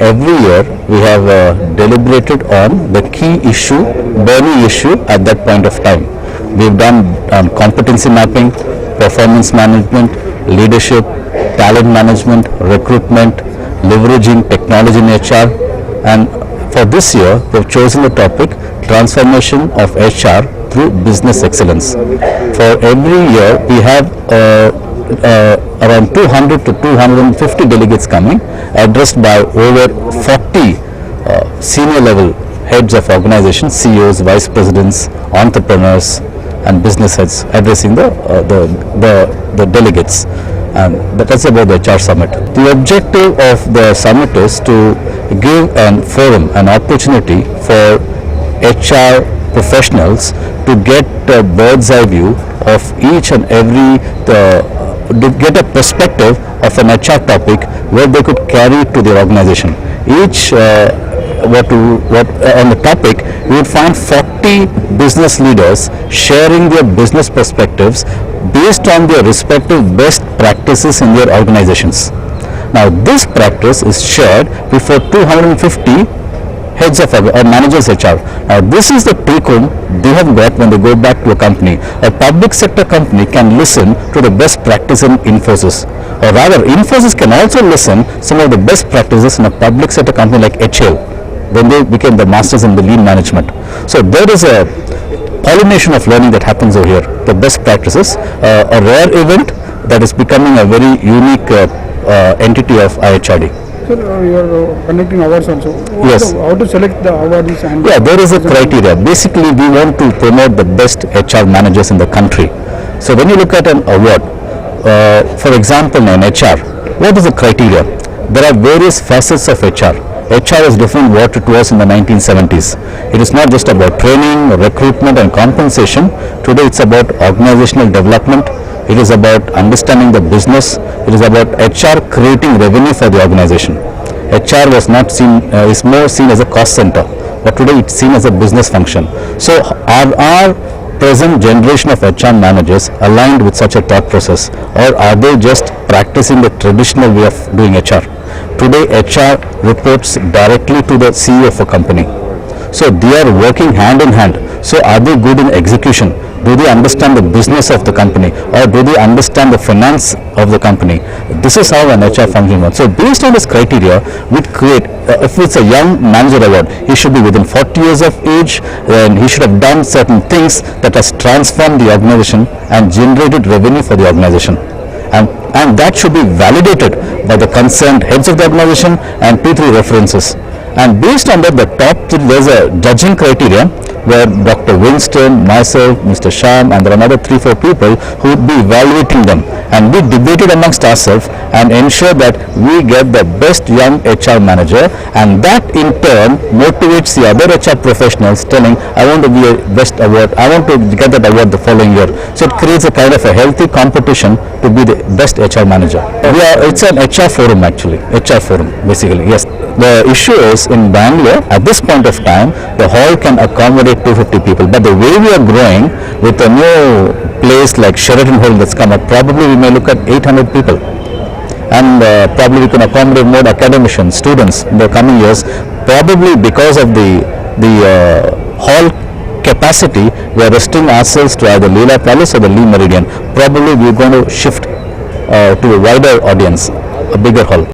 every year we have deliberated on the key issue, burning issue at that point of time. We've done competency mapping, performance management, leadership, talent management, recruitment, leveraging technology in HR, and for this year we've chosen the topic transformation of HR through business excellence. For every year we have around 200 to 250 delegates coming, addressed by over 40 senior level heads of organizations, CEOs, vice presidents, entrepreneurs and business heads, addressing the delegates. But that's about the HR summit. The objective of the summit is to give an forum, an opportunity for HR professionals to get a bird's eye view of each and every to get a perspective of an HR topic where they could carry it to their organization. Each on the topic, you would find 40 business leaders sharing their business perspectives based on their respective best practices in their organizations. Now, this practice is shared before 250 heads of managers HR. Now, this is the take home they have got when they go back to a company. A public sector company can listen to the best practice in Infosys, or rather Infosys can also listen some of the best practices in a public sector company like HL when they became the masters in the lean management. So there is a pollination of learning that happens over here, the best practices, a rare event that is becoming a very unique entity of IHRD. Sir, you are conducting awards also. Yes. How to select the awardees? And yeah, there is a criteria. Basically, we want to promote the best HR managers in the country. So when you look at an award, for example, in HR, what is the criteria? There are various facets of HR. HR is different what it was in the 1970s. It is not just about training, recruitment and compensation. Today it's about organizational development. It is about understanding the business. It is about HR creating revenue for the organization. HR was not seen, is more seen as a cost center, but today it's seen as a business function. So are present generation of HR managers aligned with such a thought process, or are they just practicing the traditional way of doing HR? Today HR reports directly to the CEO of a company. So they are working hand in hand. So are they good in execution? Do they understand the business of the company, or do they understand the finance of the company? This is how an HR function works. So based on this criteria, we create, if it's a young manager award, he should be within 40 years of age, and he should have done certain things that has transformed the organization and generated revenue for the organization. And that should be validated by the concerned heads of the organization and 2-3 references. And based on that, the top, there's a judging criteria where Dr. Winston, myself, Mr. Sham, and there are another 3-4 people who would be evaluating them. And we debated amongst ourselves and ensure that we get the best young HR manager, and that in turn motivates the other HR professionals telling, I want to be a best award, I want to get that award the following year. So it creates a kind of a healthy competition to be the best HR manager. It's an HR forum actually, HR forum basically, yes. The issue is in Bangalore, at this point of time, the hall can accommodate 250 people, but the way we are growing with a new place like Sheraton Hall that's come up, probably we may look at 800 people. And probably we can accommodate more academicians, students in the coming years. Probably because of the hall capacity, we are restricting ourselves to either Leela Palace or the Lee Meridian. Probably we are going to shift to a wider audience, a bigger hall.